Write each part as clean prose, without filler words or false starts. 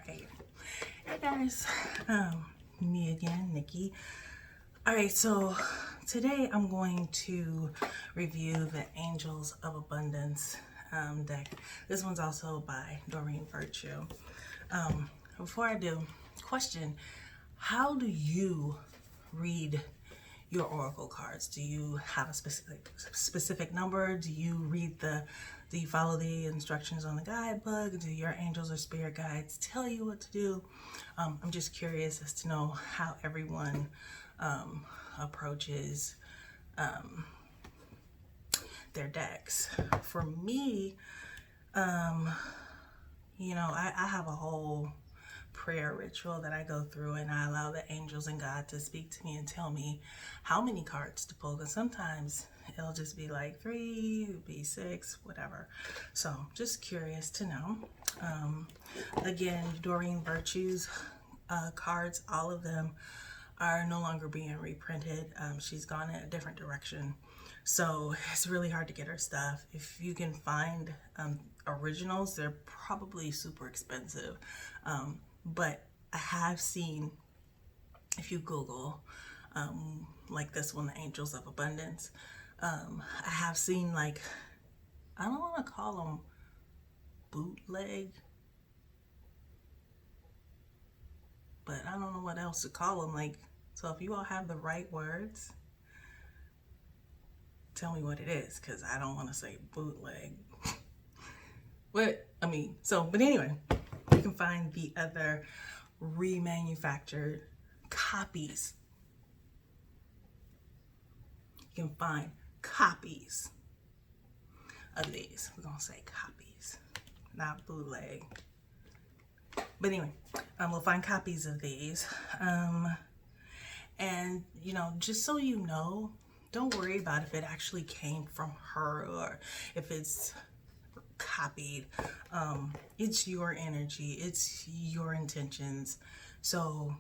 Alright. Hey guys. Me again, Nikki. Alright, so today I'm going to review the Angels of Abundance deck. This one's also by Doreen Virtue. Before I do, question, how do you read your oracle cards? Do you have a specific number? Do you follow the instructions on the guidebook? Do your angels or spirit guides tell you what to do? I'm just curious as to know how everyone approaches their decks. For me, I have a whole prayer ritual that I go through, and I allow the angels and God to speak to me and tell me how many cards to pull, because sometimes it'll just be like 3, it'll be 6, whatever. So just curious to know. Again, Doreen Virtue's cards, all of them are no longer being reprinted. She's gone in a different direction, so it's really hard to get her stuff. If you can find originals, they're probably super expensive, but I have seen, if you Google like this one, the Angels of Abundance, I have seen, like, I don't want to call them bootleg, but I don't know what else to call them. Like, so if you all have the right words, tell me what it is, because I don't want to say bootleg. But anyway, you can find the other remanufactured copies. You can find copies of these. We're gonna say copies, not bootleg. But anyway, we'll find copies of these. And just so you know, don't worry about if it actually came from her or if it's copied. It's your energy, it's your intentions. So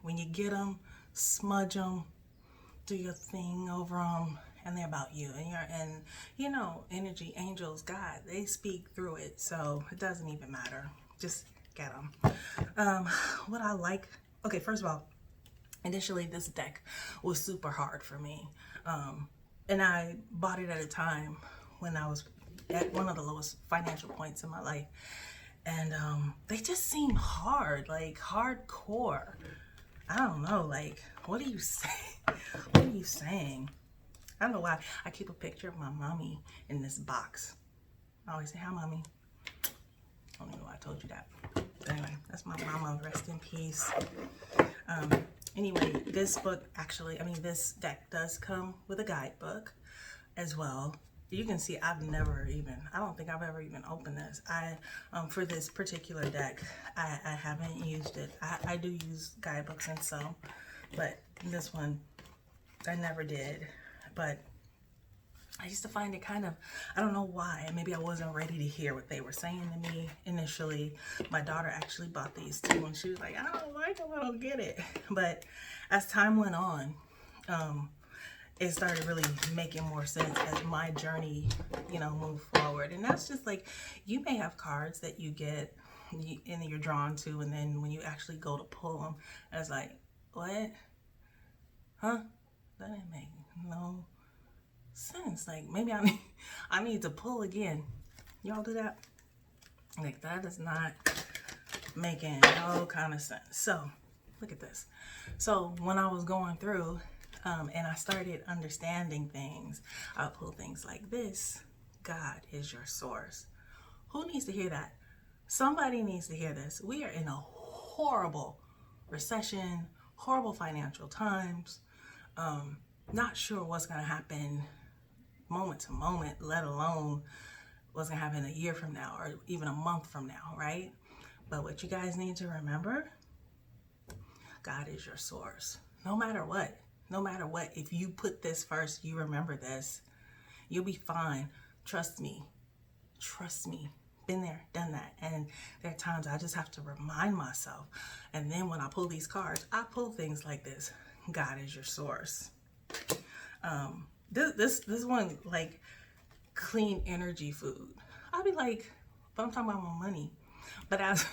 when you get them, smudge them, do your thing over them, and they're about you and energy, angels, God, they speak through it, so it doesn't even matter. Just get them. What I like, okay, first of all, initially this deck was super hard for me, and I bought it at a time when I was at one of the lowest financial points in my life, and they just seem hard, like hardcore. I don't know, like, what are you saying? What are you saying? I don't know why I keep a picture of my mommy in this box. I always say, hi mommy. I don't even know why I told you that. But anyway, that's my mama, rest in peace. Anyway, this book actually, this deck does come with a guidebook as well. You can see I don't think I've ever even opened this. For this particular deck, I haven't used it. I do use guidebooks and some, but this one, I never did. But I used to find it kind of, I don't know why, maybe I wasn't ready to hear what they were saying to me initially. My daughter actually bought these too, and she was like, I don't like them, I don't get it. But as time went on, it started really making more sense as my journey, moved forward. And that's just like, you may have cards that you get and you're drawn to, and then when you actually go to pull them, it's like, what? Huh? That didn't make no sense. Like, maybe I need to pull again. Y'all do that? Like, that is not making no kind of sense. So look at this. So when I was going through and I started understanding things, I'll pull things like this. God is your source. Who needs to hear that? Somebody needs to hear this. We are in a horrible recession, horrible financial times. Not sure what's going to happen moment to moment, let alone what's going to happen a year from now or even a month from now, right? But what you guys need to remember, God is your source. No matter what, if you put this first, you remember this, you'll be fine. Trust me. Been there, done that. And there are times I just have to remind myself. And then when I pull these cards, I pull things like this. God is your source. This one, like, clean energy food. I'll be like, but I'm talking about my money. But as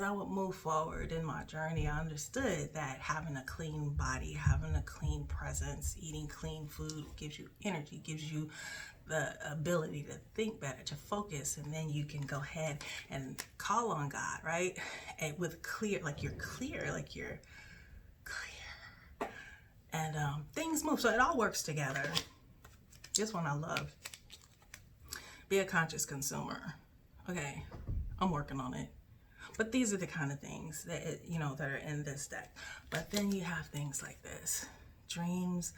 I would move forward in my journey, I understood that having a clean body, having a clean presence, eating clean food gives you energy, gives you the ability to think better, to focus, and then you can go ahead and call on God, right? And with clear, like you're clear, like you're clear. And things move. So it all works together. This one I love. Be a conscious consumer. Okay, I'm working on it. But these are the kind of things that, that are in this deck. But then you have things like this. Dreams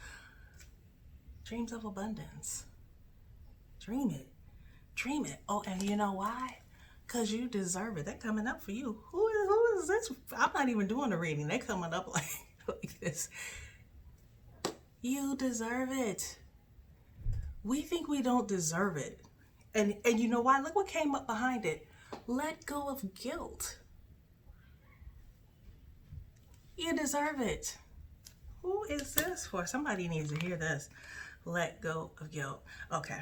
of abundance. Dream it. Dream it. Oh, and you know why? Because you deserve it. They're coming up for you. Who is this? I'm not even doing the reading. They're coming up like this. You deserve it. We think we don't deserve it. And you know why? Look what came up behind it. Let go of guilt. You deserve it. Who is this for? Somebody needs to hear this. Let go of guilt. Okay.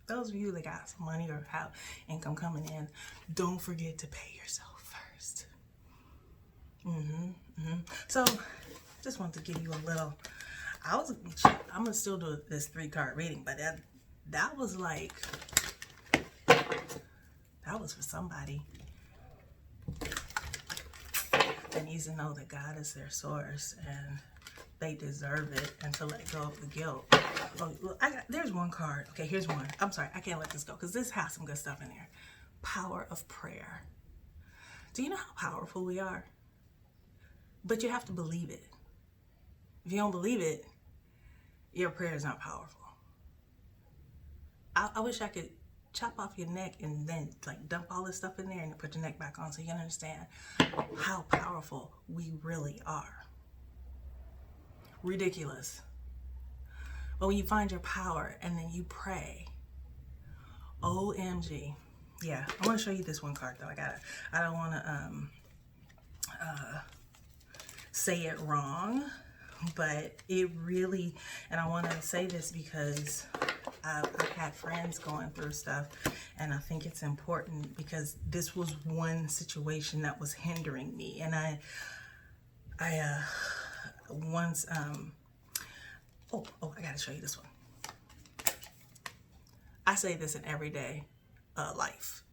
Those of you that got some money or have income coming in, don't forget to pay yourself first. So, just wanted to give you a little. I'm gonna still do this 3-card reading, but that was like, that was for somebody that needs to know that God is their source and they deserve it, and to let go of the guilt. Oh, look, there's one card. Okay, here's one. I'm sorry, I can't let this go because this has some good stuff in there. Power of prayer. Do you know how powerful we are? But you have to believe it. If you don't believe it, your prayer is not powerful. I wish I could chop off your neck and then like dump all this stuff in there and put your neck back on so you can understand how powerful we really are. Ridiculous. But when you find your power and then you pray, OMG. Yeah, I want to show you this one card though. I don't want to say it wrong, but it really, and I want to say this because I've had friends going through stuff, and I think it's important because this was one situation that was hindering me, and I once I gotta show you this one. I say this in everyday life: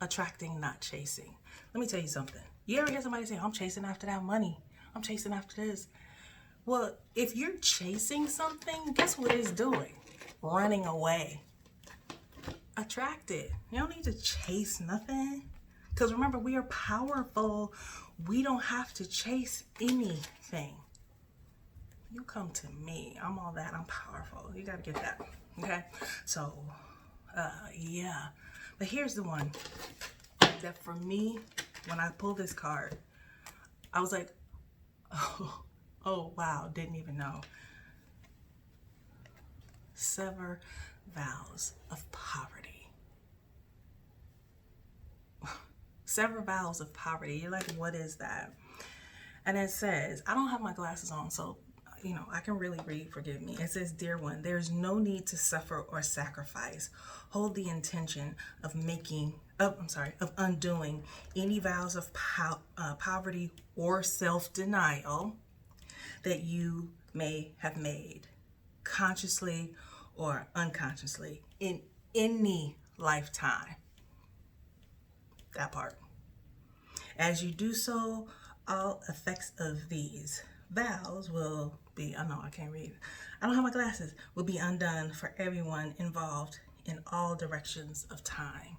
attracting, not chasing. Let me tell you something. You ever hear somebody say, I'm chasing after that money, I'm chasing after this? Well, if you're chasing something, guess what it's doing? Running away. Attract it. You don't need to chase nothing. Because remember, we are powerful. We don't have to chase anything. You come to me. I'm all that. I'm powerful. You got to get that. Okay? So, yeah. But here's the one that for me, when I pulled this card, I was like, oh wow, didn't even know. Sever vows of poverty. Sever vows of poverty. You're like, what is that? And it says, I don't have my glasses on, so I can really read, forgive me. It says, dear one, there's no need to suffer or sacrifice. Hold the intention of undoing any vows of poverty or self-denial that you may have made, consciously or unconsciously, in any lifetime. That part. As you do so, all effects of these vows will be, I can't read. I don't have my glasses, will be undone for everyone involved in all directions of time.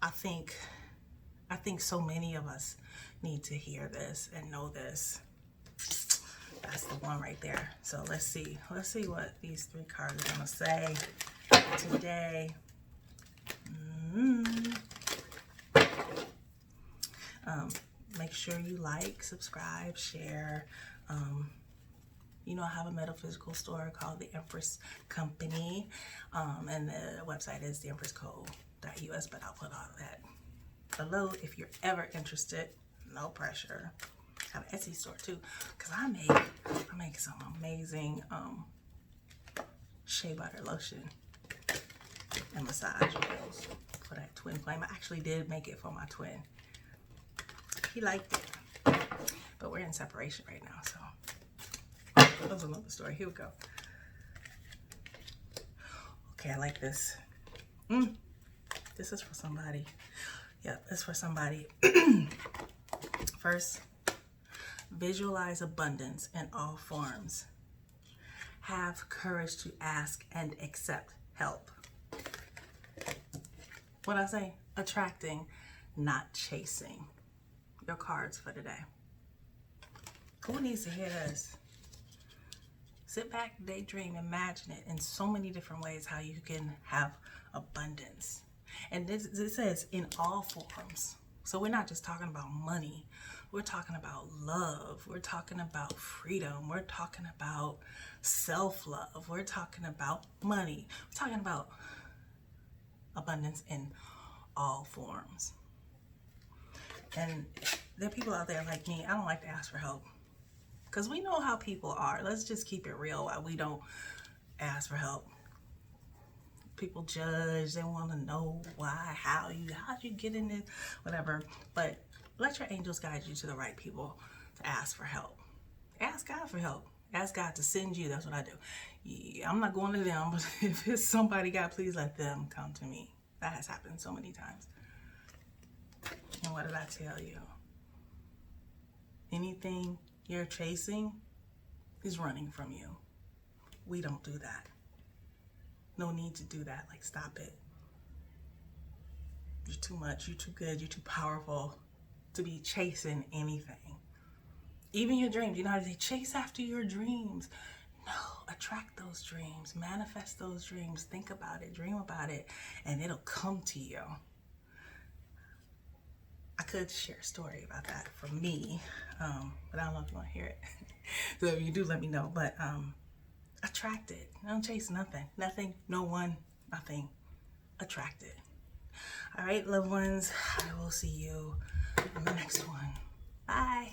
I think so many of us need to hear this and know this. That's the one right there. So let's see what these 3 cards are gonna say today. Make sure you like, subscribe, share. I have a metaphysical store called the Empress Company, and the website is theempressco.us, but I'll put all of that below if you're ever interested. No pressure. I have an Etsy store too, because I make some amazing shea butter lotion and massage oils. for that twin flame. I actually did make it for my twin. He liked it. But we're in separation right now, so that's another story. Here we go. Okay, I like this. This is for somebody. Yep, it's for somebody. First, visualize abundance in all forms. Have courage to ask and accept help. What I say? Attracting, not chasing. Your cards for today. Who needs to hear this? Sit back, daydream, imagine it in so many different ways how you can have abundance. And this says in all forms. So we're not just talking about money. We're talking about love. We're talking about freedom. We're talking about self-love. We're talking about money. We're talking about abundance in all forms. And there are people out there like me, I don't like to ask for help. Because we know how people are. Let's just keep it real while we don't ask for help. People judge, they want to know why, how'd you get in it, whatever. But let your angels guide you to the right people to ask for help. Ask God for help. Ask God to send you. That's what I do. Yeah, I'm not going to them, but if it's somebody, God, please let them come to me. That has happened so many times. And what did I tell you? Anything you're chasing is running from you. We don't do that. No need to do that. Like, stop it. You're too much. You're too good. You're too powerful to be chasing anything. Even your dreams. You know how they chase after your dreams. No, attract those dreams. Manifest those dreams. Think about it. Dream about it. And it'll come to you. I could share a story about that for me. But I don't know if you want to hear it. So if you do, let me know. But attract it. Don't chase nothing. Nothing, no one, nothing. Attract it. All right, loved ones. I will see you in the next one. Bye.